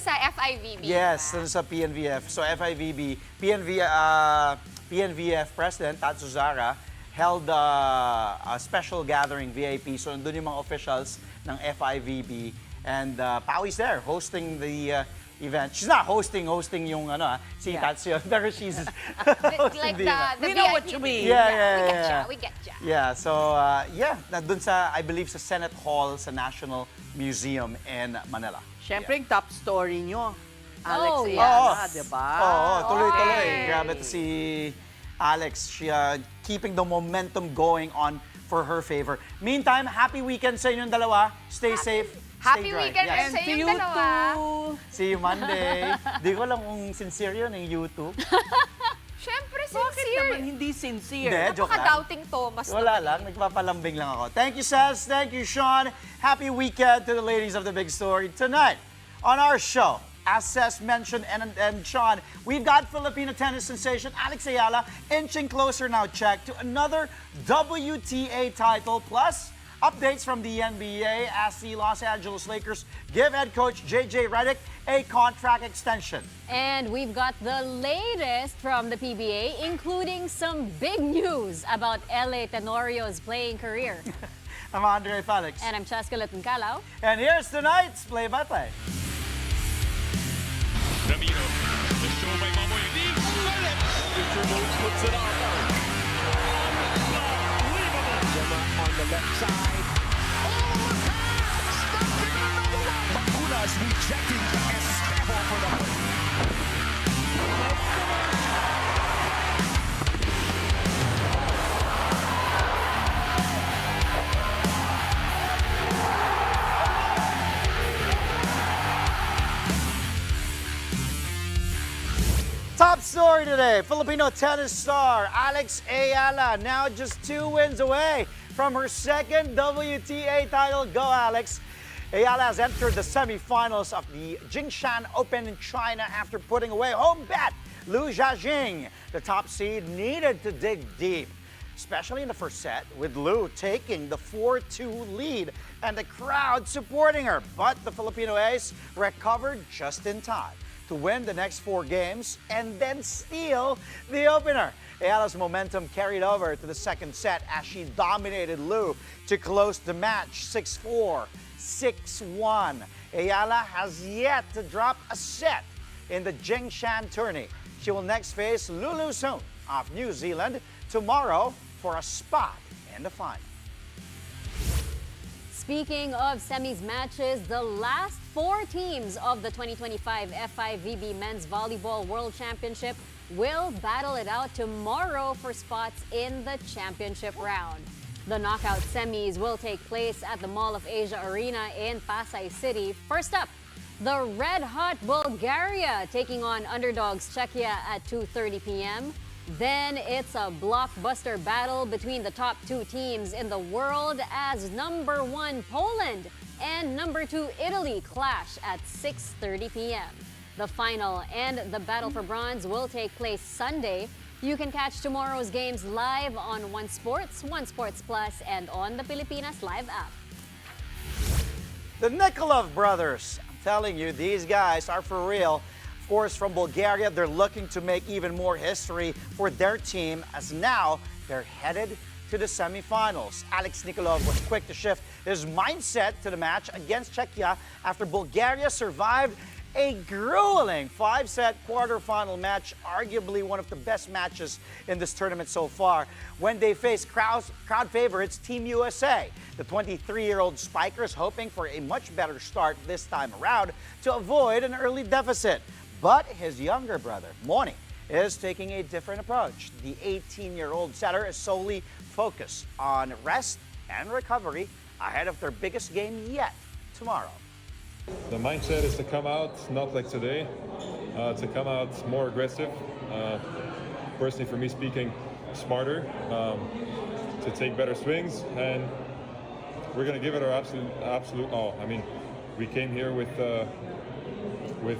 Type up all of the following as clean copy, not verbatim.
sa FIVB. Yes, dun sa PNVF. So FIVB, PNVF President Tatsuzara held a special gathering, VIP. So nandun yung mga officials ng FIVB. And Paui's there, hosting the event. She's not hosting yung si Tatsu, pero she's hosting Like the event. the We know VIP. what you mean. Yeah. We get ya. Yeah, so nandun sa, I believe, sa Senate Hall sa National Museum in Manila. Siyempre, yung top story nyo, Alex Oh, Ayala, yes. di ba? Oo, tuloy-tuloy. Okay. Grabe to si Alex. She keeping the momentum going on for her favor. Meantime, happy weekend sa inyong dalawa. Stay safe. Happy stay dry. weekend Yes. rin sa See yung you dalawa. too. See you Monday. Di ko lang kung sincere yun yung YouTube. Siyempre, Bakit naman sincere. hindi sincere? Hindi, joke lang. Napaka-doubting Thomas. Wala lang, nagpapalambing lang ako. Thank you, Saz. Thank you, Sean. Happy weekend to the ladies of the big story. Tonight, on our show, as Saz mentioned and Sean, we've got Filipino tennis sensation Alex Ayala inching closer now, check, to another WTA title, plus updates from the NBA as the Los Angeles Lakers give head coach JJ Redick a contract extension. And we've got the latest from the PBA, including some big news about LA Tenorio's playing career. I'm Andre Felix. And I'm Cheska Calao. And here's tonight's play-by-play. Ramiro, the show by Mamoy. Victor Moves puts it on. Unbelievable. Gemma on the left side. Oh, stopping another one. Bacuna's rejecting Estevo for the win. Top story today, Filipino tennis star Alex Ayala now just 2 wins away from her second WTA title. Go Alex! Ayala has entered the semifinals of the Jingshan Open in China after putting away home bet Lu Jiajing. The top seed needed to dig deep, especially in the first set, with Lu taking the 4-2 lead and the crowd supporting her. But the Filipino ace recovered just in time to win the next 4 games and then steal the opener. Ayala's momentum carried over to the second set as she dominated Lu to close the match 6-4, 6-1. Ayala has yet to drop a set in the Jingshan tourney. She will next face Lulu Soon of New Zealand tomorrow for a spot in the final. Speaking of semis matches, the last 4 teams of the 2025 FIVB Men's Volleyball World Championship will battle it out tomorrow for spots in the championship round. The knockout semis will take place at the Mall of Asia Arena in Pasay City. First up, the red-hot Bulgaria taking on underdogs Czechia at 2:30 p.m. Then it's a blockbuster battle between the top 2 teams in the world as number 1 Poland and number 2 Italy clash at 6:30 p.m. The final and the battle for bronze will take place Sunday. You can catch tomorrow's games live on One Sports, One Sports Plus, and on the Pilipinas Live app. The Nikolov brothers, I'm telling you, these guys are for real. Of course, from Bulgaria, they're looking to make even more history for their team as now they're headed to the semifinals. Alex Nikolov was quick to shift his mindset to the match against Czechia after Bulgaria survived a grueling 5-set quarterfinal match, arguably one of the best matches in this tournament so far, when they faced crowd favorites Team USA. The 23-year-old Spikers hoping for a much better start this time around to avoid an early deficit. But his younger brother, Moni, is taking a different approach. The 18-year-old setter is solely focused on rest and recovery ahead of their biggest game yet tomorrow. The mindset is to come out, not like today, to come out more aggressive. Personally, for me speaking, smarter, to take better swings, and we're going to give it our absolute all. I mean, we came here with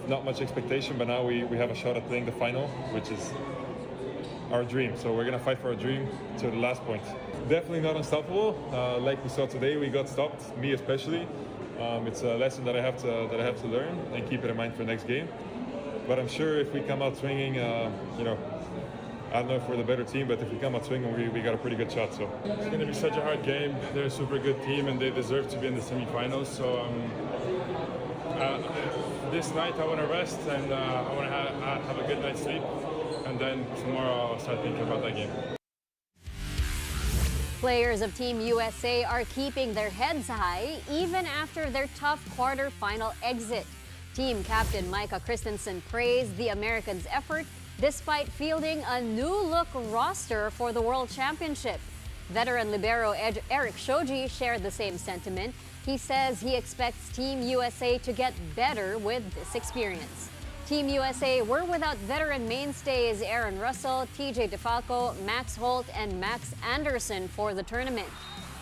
not much expectation, but now we have a shot at playing the final, which is our dream. So we're going to fight for our dream to the last point. Definitely not unstoppable. Like we saw today, we got stopped, me especially. It's a lesson that I have to learn and keep it in mind for next game. But I'm sure if we come out swinging, you know, I don't know if we're the better team, but if we come out swinging, we got a pretty good shot. So it's going to be such a hard game. They're a super good team, and they deserve to be in the semifinals. So this night I want to rest, and I want to have a good night's sleep, and then tomorrow I'll start thinking about that game. Players of Team USA are keeping their heads high even after their tough quarter-final exit. Team captain Micah Christensen praised the Americans' effort despite fielding a new-look roster for the World Championship. Veteran libero Eric Shoji shared the same sentiment. He says he expects Team USA to get better with this experience. Team USA were without veteran mainstays Aaron Russell, TJ DeFalco, Max Holt, and Max Anderson for the tournament.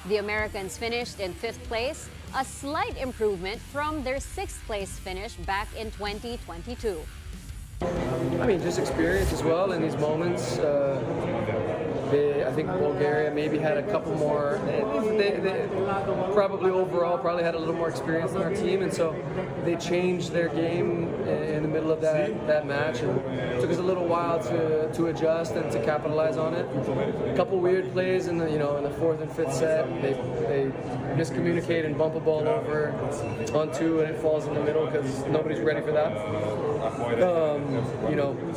The Americans finished in 5th place, a slight improvement from their 6th place finish back in 2022. I mean, just experience as well in these moments. I think Bulgaria maybe had a couple more. They probably overall had a little more experience than our team, and so they changed their game in the middle of that match, and it took us a little while to adjust and to capitalize on it. A couple weird plays in the 4th and 5th set. They miscommunicate and bump a ball over on 2, and it falls in the middle because nobody's ready for that.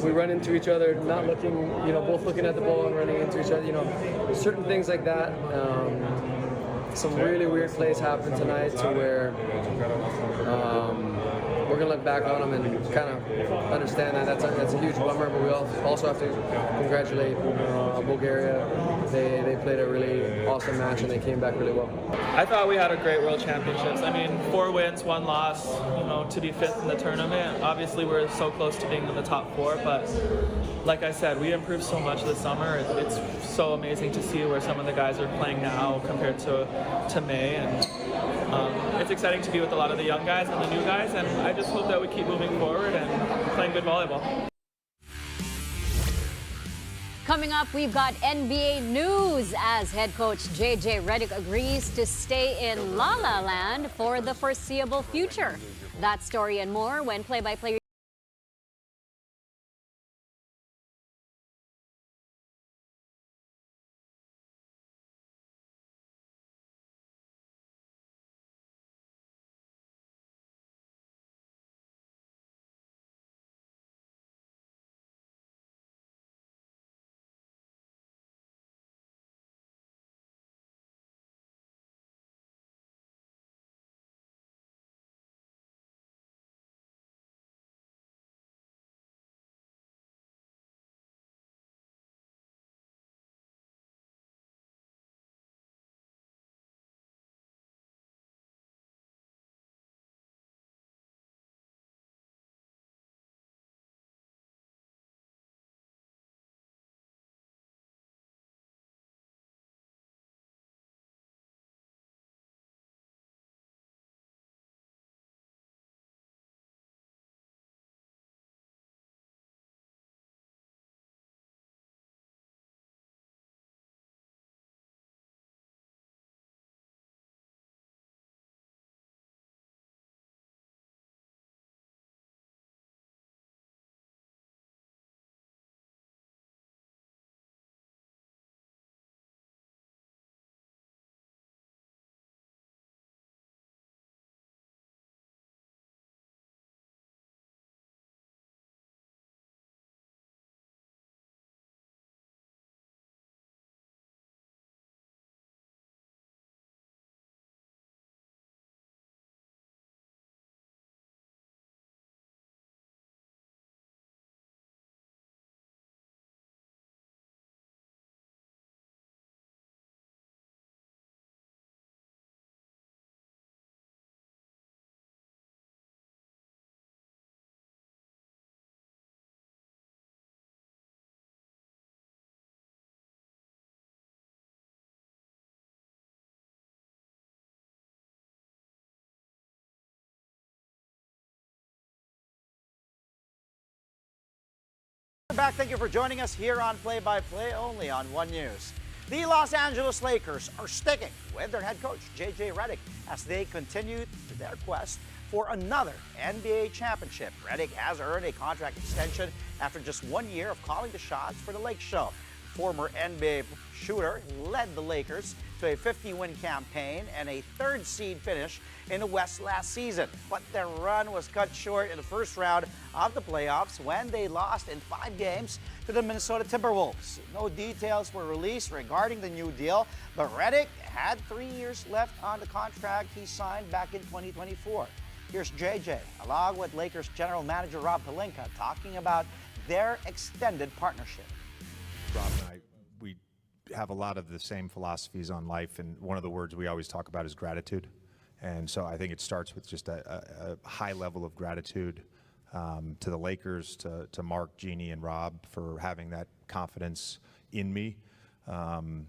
We run into each other, not looking, both looking at the ball and running into each other. Certain things like that. Some really weird plays happened tonight to where we're gonna look back on them and kind of understand that that's a huge bummer. But we also have to congratulate Bulgaria. They played a really awesome match and they came back really well. I thought we had a great World Championships. I mean, 4 wins, 1 loss. To be 5th in the tournament. Obviously, we're so close to being in the top 4, but like I said, we improved so much this summer. It's so amazing to see where some of the guys are playing now compared to May, and it's exciting to be with a lot of the young guys and the new guys, and I just hope that we keep moving forward and playing good volleyball. Coming up, we've got NBA news as head coach JJ Redick agrees to stay in La La Land for the foreseeable future. That story and more when play-by-play. Back. Thank you for joining us here on Play by Play, only on One News. The Los Angeles Lakers are sticking with their head coach, J.J. Redick, as they continue their quest for another NBA championship. Redick has earned a contract extension after just 1 year of calling the shots for the Lake Show. Former NBA shooter led the Lakers to a 50-win campaign and a third seed finish in the West last season. But their run was cut short in the first round of the playoffs when they lost in 5 games to the Minnesota Timberwolves. No details were released regarding the new deal, but Redick had 3 years left on the contract he signed back in 2024. Here's JJ, along with Lakers general manager Rob Pelinka, talking about their extended partnership. Rob and I, we have a lot of the same philosophies on life, and one of the words we always talk about is gratitude. And so I think it starts with just a high level of gratitude to the Lakers, to Mark, Jeannie, and Rob for having that confidence in me. And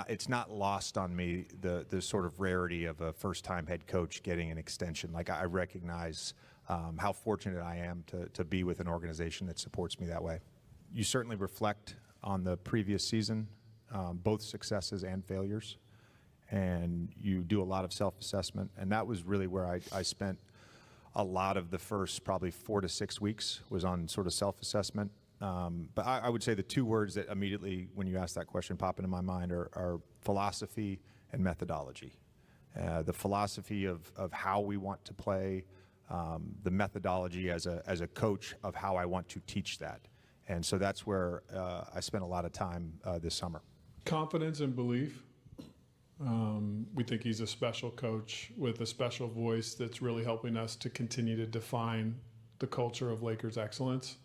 it's not lost on me the sort of rarity of a first-time head coach getting an extension. Like, I recognize how fortunate I am to be with an organization that supports me that way. You certainly reflect on the previous season, both successes and failures, and you do a lot of self-assessment, and that was really where I spent a lot of the first probably 4 to 6 weeks was on sort of self-assessment. But I would say the 2 words that immediately, when you ask that question, pop into my mind are philosophy and methodology. The philosophy of how we want to play, the methodology as a coach of how I want to teach that. And so that's where I spent a lot of time this summer. Confidence and belief. We think he's a special coach with a special voice that's really helping us to continue to define the culture of Lakers excellence.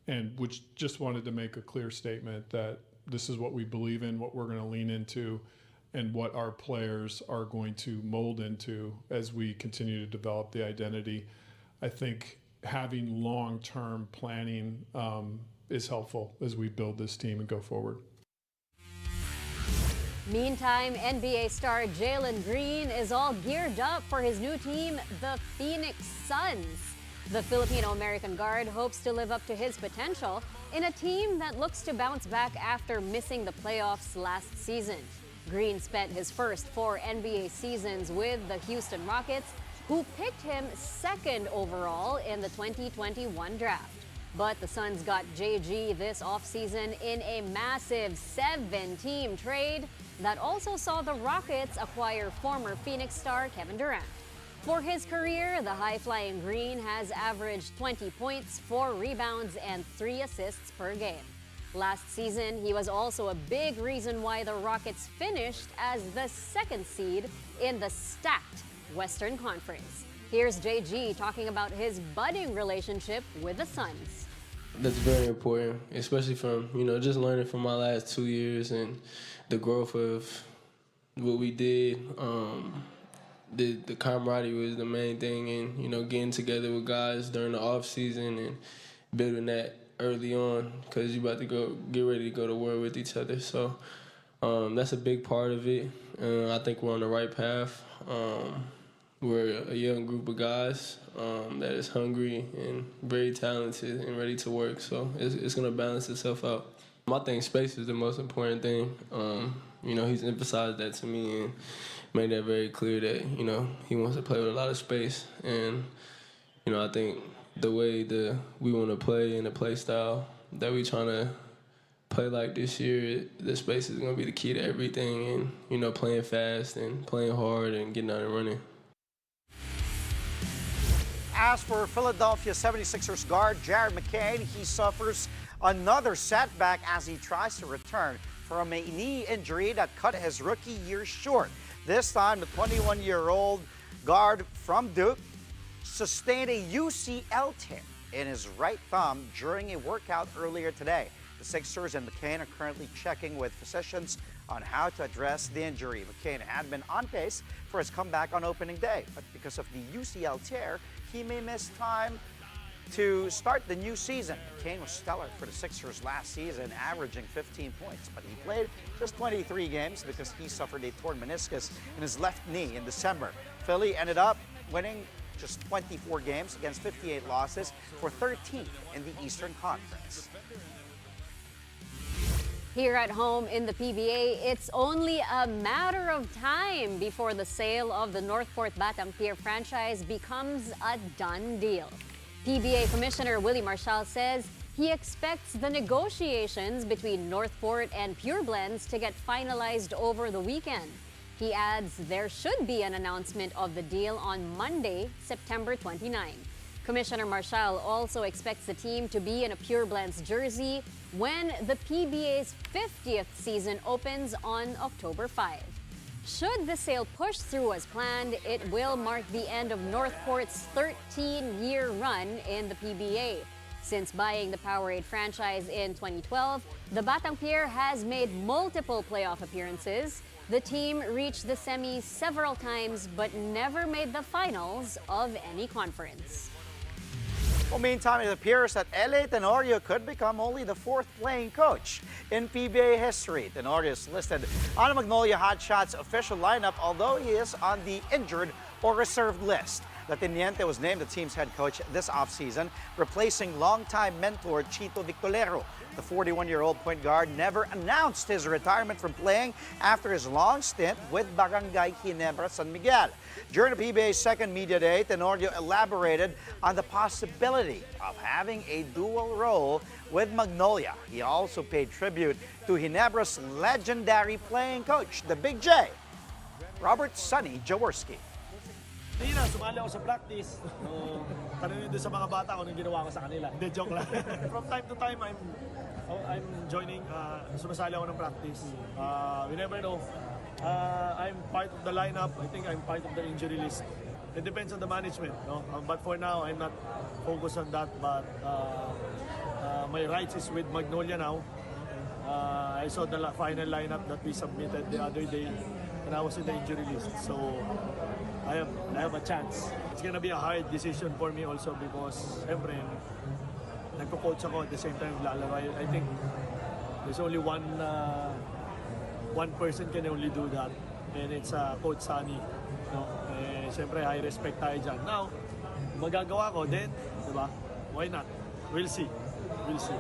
And which just wanted to make a clear statement that this is what we believe in, what we're going to lean into, and what our players are going to mold into as we continue to develop the identity. I think having long-term planning is helpful as we build this team and go forward. Meantime, NBA star Jalen Green is all geared up for his new team, the Phoenix Suns. The Filipino-American guard hopes to live up to his potential in a team that looks to bounce back after missing the playoffs last season. Green spent his first 4 NBA seasons with the Houston Rockets, who picked him 2nd overall in the 2021 draft. But the Suns got JG this offseason in a massive 7-team trade that also saw the Rockets acquire former Phoenix star Kevin Durant. For his career, the high-flying Green has averaged 20 points, 4 rebounds, and 3 assists per game. Last season, he was also a big reason why the Rockets finished as the 2nd seed in the stacked Western Conference. Here's JG talking about his budding relationship with the Suns. That's very important, especially from, just learning from my last 2 years and the growth of what we did. The camaraderie was the main thing, and, getting together with guys during the off season and building that early on, because you're about to get ready to go to war with each other. So that's a big part of it. I think we're on the right path. We're a young group of guys that is hungry and very talented and ready to work. So it's going to balance itself out. I think space is the most important thing. He's emphasized that to me and made that very clear that, he wants to play with a lot of space. And, I think the way we want to play and the play style that we trying to play like this year, the space is going to be the key to everything. And, playing fast and playing hard and getting out and running. As for Philadelphia 76ers guard Jared McCain, he suffers another setback as he tries to return from a knee injury that cut his rookie year short. This time, the 21-year-old guard from Duke sustained a UCL tear in his right thumb during a workout earlier today. The Sixers and McCain are currently checking with physicians on how to address the injury. McCain had been on pace for his comeback on opening day, but because of the UCL tear, he may miss time to start the new season. McCain was stellar for the Sixers last season, averaging 15 points, but he played just 23 games because he suffered a torn meniscus in his left knee in December. Philly ended up winning just 24 games against 58 losses for 13th in the Eastern Conference. Here at home in the PBA, it's only a matter of time before the sale of the Northport Batang Pier franchise becomes a done deal. PBA Commissioner Willie Marshall says he expects the negotiations between Northport and Pure Blends to get finalized over the weekend. He adds there should be an announcement of the deal on Monday, September 29. Commissioner Marshall also expects the team to be in a Pure Blends jersey when the PBA's 50th season opens on October 5. Should the sale push through as planned, it will mark the end of Northport's 13-year run in the PBA. Since buying the Powerade franchise in 2012, the Batang Pier has made multiple playoff appearances. The team reached the semis several times but never made the finals of any conference. Well, meantime, it appears that LA Tenorio could become only the fourth playing coach in PBA history. Tenorio is listed on the Magnolia Hotshots official lineup, although he is on the injured or reserved list. The Teniente was named the team's head coach this offseason, replacing longtime mentor Chito Victolero. The 41-year-old point guard never announced his retirement from playing after his long stint with Barangay Ginebra San Miguel. During the PBA's second media day, Tenorio elaborated on the possibility of having a dual role with Magnolia. He also paid tribute to Ginebra's legendary playing coach, the Big J, Robert Sonny Jaworski. Hindi na, sumali ako sa practice. Tanungin doon sa mga bata kung anong ginawa ko sa kanila. Hindi, joke lang. From time to time, I'm joining, sumasali ako ng practice. We never know. I'm part of the lineup. I think I'm part of the injury list. It depends on the management. No? But for now, I'm not focused on that. But my rights is with Magnolia now. I saw the final lineup that we submitted the other day, and I was in the injury list. So I have a chance. It's gonna be a hard decision for me also because siyempre nagko-coach ako at the same time lalaro. I think there's only one person can only do that, and it's Coach Sunny. No? Siyempre high respect tayo dyan. Now, magagawa ko then, diba? Why not? We'll see. We'll see.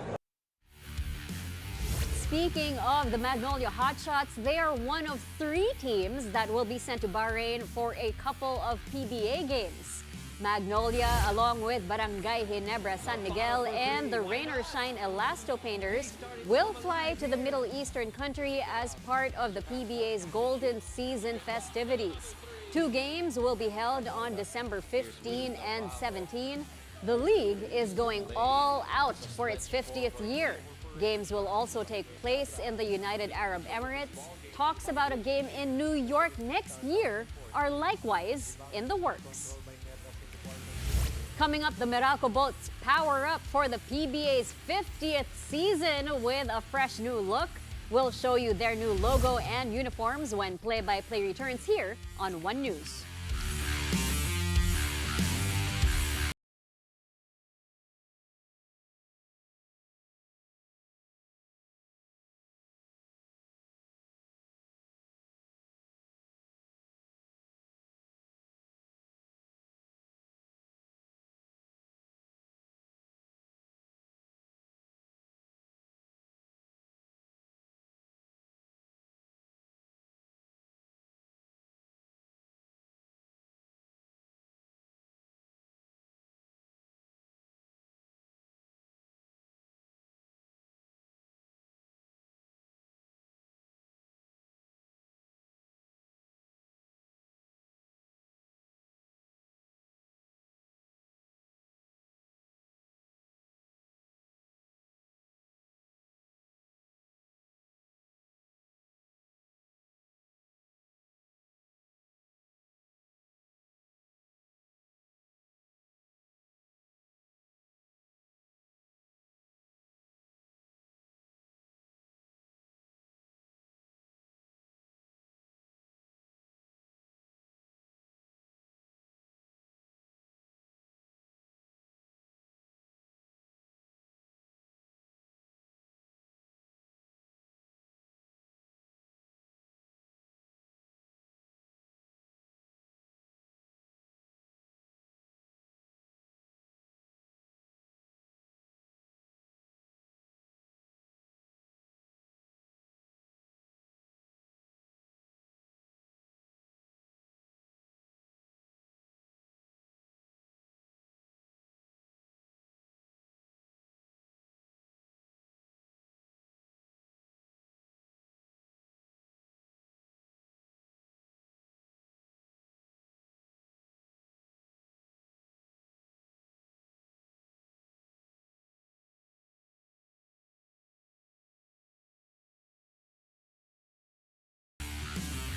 Speaking of the Magnolia Hotshots, they are one of 3 teams that will be sent to Bahrain for a couple of PBA games. Magnolia, along with Barangay Ginebra San Miguel and the Rain or Shine Elasto Painters, will fly to the Middle Eastern country as part of the PBA's Golden Season festivities. 2 games will be held on December 15 and 17. The league is going all out for its 50th year. Games will also take place in the United Arab Emirates. Talks about a game in New York next year are likewise in the works. Coming up, the Meralco Bolts power up for the PBA's 50th season with a fresh new look. We'll show you their new logo and uniforms when play-by-play returns here on One News.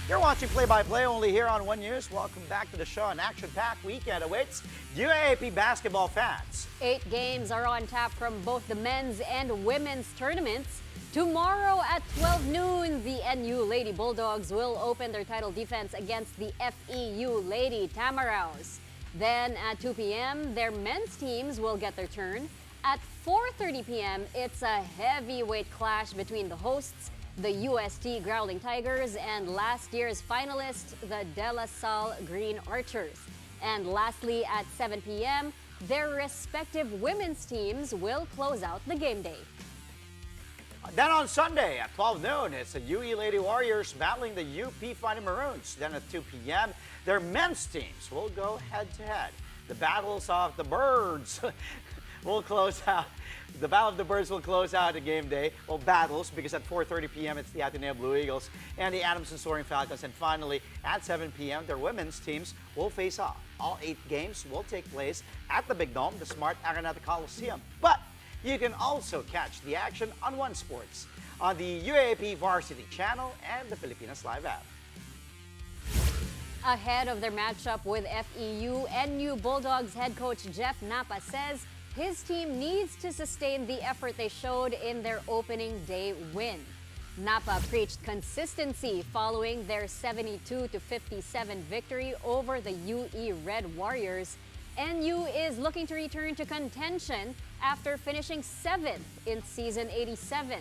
You're watching Play-by-Play only here on One News. Welcome back to the show. An action-packed weekend awaits UAAP basketball fans. 8 games are on tap from both the men's and women's tournaments. Tomorrow at 12 noon, the NU Lady Bulldogs will open their title defense against the FEU Lady Tamaraws. Then at 2 p.m., their men's teams will get their turn. At 4:30 p.m., it's a heavyweight clash between the hosts, the UST Growling Tigers, and last year's finalist, the De La Salle Green Archers. And lastly, at 7 p.m., their respective women's teams will close out the game day. Then on Sunday at 12 noon, it's the UE Lady Warriors battling the UP Fighting Maroons. Then at 2 p.m., their men's teams will go head-to-head. The battles of the birds will close out. The Battle of the Birds will close out the game day. Well, battles, because at 4:30 p.m. it's the Ateneo Blue Eagles and the Adamson Soaring Falcons. And finally, at 7 p.m., their women's teams will face off. All 8 games will take place at the Big Dome, the Smart Araneta Coliseum. But you can also catch the action on One Sports on the UAAP Varsity channel and the Filipinas Live app. Ahead of their matchup with FEU, NU Bulldogs head coach Jeff Napa says his team needs to sustain the effort they showed in their opening day win. Napa preached consistency following their 72-57 victory over the UE Red Warriors. NU is looking to return to contention after finishing 7th in season 87.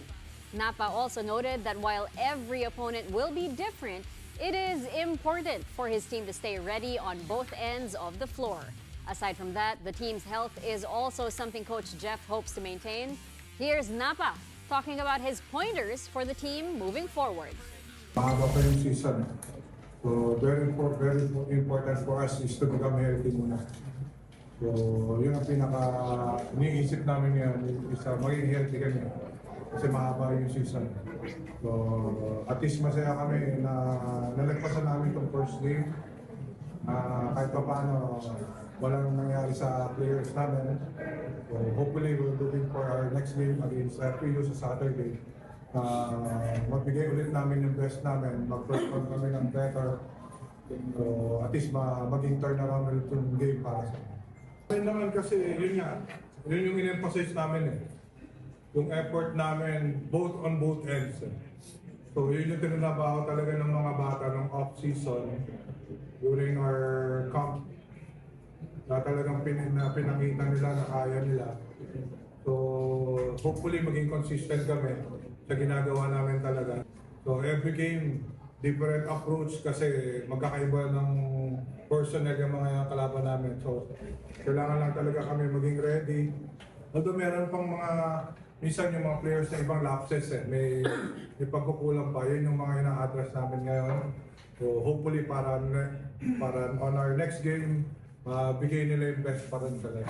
Napa also noted that while every opponent will be different, it is important for his team to stay ready on both ends of the floor. Aside from that, the team's health is also something Coach Jeff hopes to maintain. Here's Napa talking about his pointers for the team moving forward. Mahaba pa yung season. So very important for us is to become healthy muna. So yun ang iniisip namin ngayon is maging healthy kami. Kasi mahaba yung season. So at least masaya kami na nalagpasan namin itong first game. Kahit pa paano, walang nangyari sa players namin. So hopefully we're looking for our next game against FEU sa Saturday. Magbigay ulit namin yung best namin, mag-perform kami ng better. So at least maging turnaround ulit yung game para sa amin. Ayun naman kasi yun yung in-emphasize namin eh. Yung effort namin on both ends. So yun yung tinanabaho talaga ng mga bata ng off-season during our camp. Na talagang pinakita nila na kaya nila. So hopefully maging consistent kami sa ginagawa namin talaga. So every game, different approach kasi magkakaiba ng personnel yung mga kalaban namin. So kailangan lang talaga kami maging ready. Although meron pang minsan yung mga players na ibang lapses may pagkukulang pa. Yun yung mga ina-address namin ngayon. So hopefully para on our next game, bigay nila yung best pa rin talaga.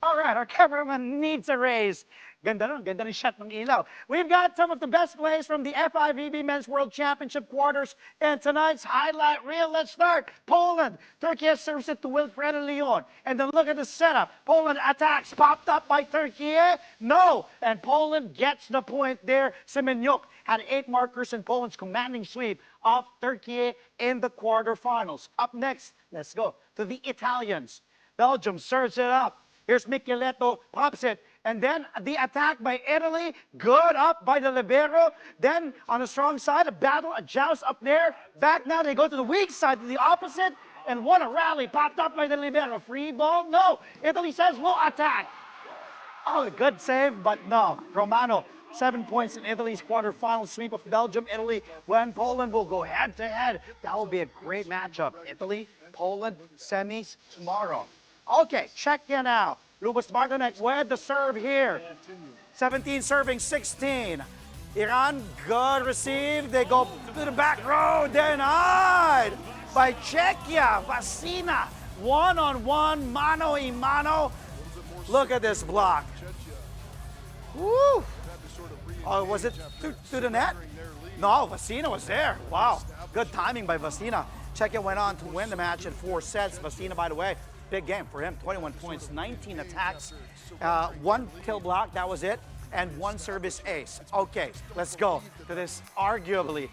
All right, our cameraman needs a raise. Ganda ng shot ng ilaw. We've got some of the best plays from the FIVB Men's World Championship quarters in tonight's highlight reel. Let's start. Poland. Turkey serves it to Wilfredo Leon. And then look at the setup. Poland attacks. Popped up by Turkey. No. And Poland gets the point there. Semenyuk had 8 markers in Poland's commanding sweep of Turkey in the quarterfinals. Up next, let's go to the Italians. Belgium serves it up. Here's Micheletto, pops it. And then the attack by Italy, good up by the libero. Then on the strong side, a battle, a joust up there. Back now, they go to the weak side, to the opposite. And what a rally, popped up by the libero. Free ball, no. Italy says, we'll attack. Oh, a good save, but no. Romano, 7 points in Italy's quarterfinal sweep of Belgium. Italy, when Poland will go head-to-head. That will be a great matchup. Italy, Poland, semis tomorrow. Okay, check in now. Lubos Martinek with the serve here. 17 serving 16. Iran, good receive. They go to the back row. Denied by Czechia. Vasina, one-on-one, mano-a-mano. Look at this block. Woo! Oh, was it to the net? No, Vasina was there. Wow, good timing by Vasina. Czechia went on to win the match in 4 sets. Bastina, by the way, big game for him. 21 points, 19 attacks, 1 kill block, that was it, and 1 service ace. Okay, let's go to this arguably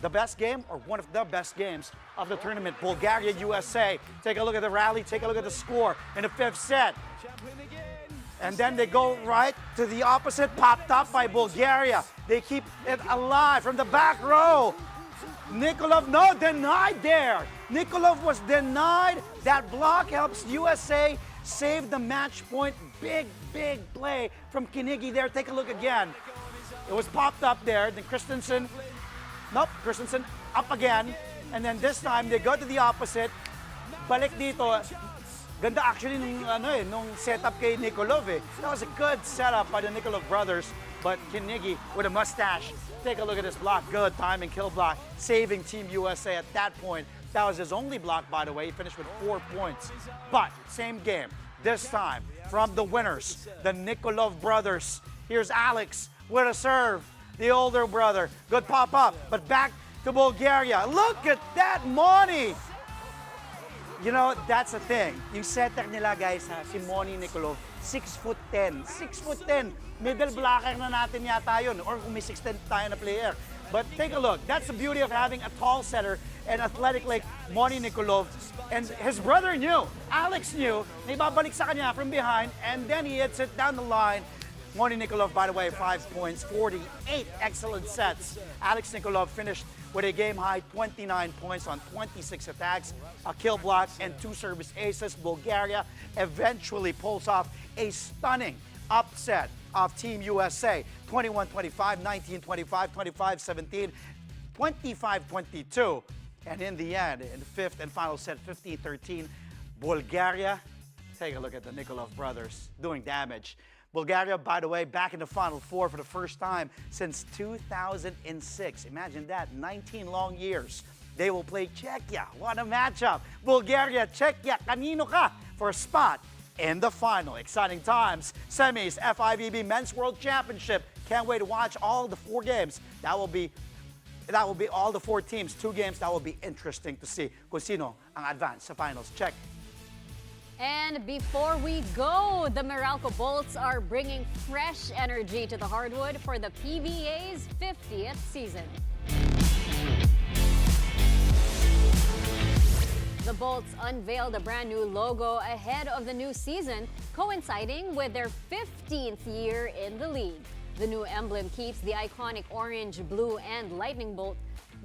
the best game or one of the best games of the tournament. Bulgaria, USA. Take a look at the rally, take a look at the score in the 5th set. And then they go right to the opposite, popped up by Bulgaria. They keep it alive from the back row. Nikolov, no, denied there. Nikolov was denied. That block helps USA save the match point. Big, big play from Kinigi there. Take a look again. It was popped up there. Then Christensen, nope, Christensen up again. And then this time, they go to the opposite. Balik dito. Ganda actually nung setup kay Nikolov eh. That was a good setup by the Nikolov brothers. But Kinigi with a mustache. Take a look at this block. Good timing, kill block. Saving Team USA at that point. That was his only block, by the way. He finished with 4 points. But same game. This time from the winners, the Nikolov brothers. Here's Alex with a serve. The older brother. Good pop-up. But back to Bulgaria. Look at that Moni! You know, that's the thing. Yung setter nila, guys, ha, si Moni Nikolov, 6'10". 6'10". Middle blocker na natin yata yun. Or kung may 6'10 tayo na player. But take a look. That's the beauty of having a tall setter and athletic like Moni Nikolov. And his brother knew, Alex knew, na ibabalik sa kanya from behind, and then he hits it down the line. Moni Nikolov, by the way, 5 points, 48 excellent sets. Alex Nikolov finished with a game-high 29 points on 26 attacks, a kill block, and 2 service aces. Bulgaria eventually pulls off a stunning upset of Team USA. 21-25, 19-25, 25-17, 25-22. And in the end, in the 5th and final set, 15-13, Bulgaria, take a look at the Nikolov brothers doing damage. Bulgaria, by the way, back in the Final Four for the first time since 2006. Imagine that, 19 long years. They will play Czechia. What a matchup. Bulgaria, Czechia, kanino ka for a spot in the final. Exciting times. Semis, FIVB Men's World Championship. Can't wait to watch all the 4 games. That will be all the 4 teams. 2 games, that will be interesting to see kung sino ang advance sa finals. Check. And before we go, the Meralco Bolts are bringing fresh energy to the hardwood for the PBA's 50th season. The Bolts unveiled a brand new logo ahead of the new season, coinciding with their 15th year in the league. The new emblem keeps the iconic orange, blue, and lightning bolt,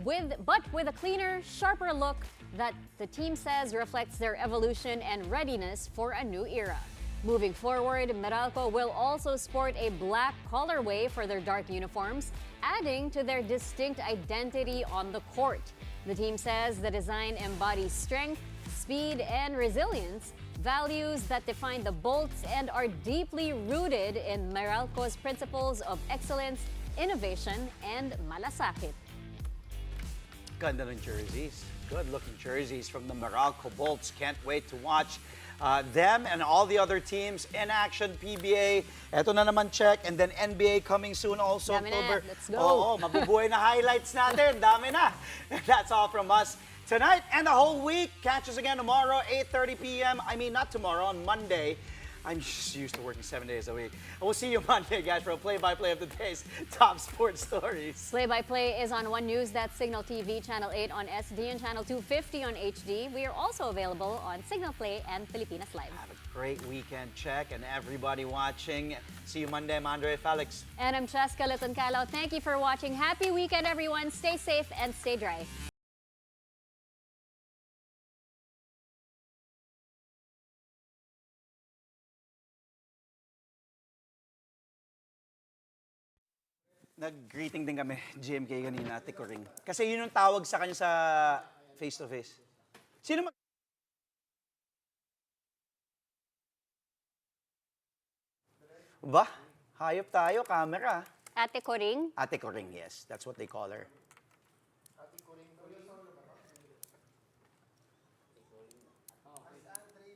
but with a cleaner, sharper look that the team says reflects their evolution and readiness for a new era. Moving forward, Meralco will also sport a black colorway for their dark uniforms, adding to their distinct identity on the court. The team says the design embodies strength, speed, and resilience, values that define the Bolts and are deeply rooted in Meralco's principles of excellence, innovation, and malasakit. Ganda ng jerseys. Good-looking jerseys from the Meralco Bolts. Can't wait to watch them and all the other teams in action. PBA, eto na naman check, and then NBA coming soon also. Dami October. na. Let's go. Oo, mabubuhay na highlights natin. Dami na. That's all from us tonight and the whole week. Catch us again tomorrow, 8:30 p.m. I mean, not tomorrow, on Monday. I'm just used to working 7 days a week. And we'll see you Monday, guys, for a play-by-play of the day's top sports stories. Play-by-play is on One News, that's Signal TV, Channel 8 on SD, and Channel 250 on HD. We are also available on Signal Play and Filipinas Live. Have a great weekend, check, and everybody watching. See you Monday. I'm Andre Felix. And I'm Cheska Liton-Calao. Thank you for watching. Happy weekend, everyone. Stay safe and stay dry. Nag-greeting din kami, GMK kanina, Ate Coring. Kasi yun yung tawag sa kanya sa face-to-face. Sino mag... Ba? Hayop tayo, camera. Ate Coring? Ate Coring, yes. That's what they call her.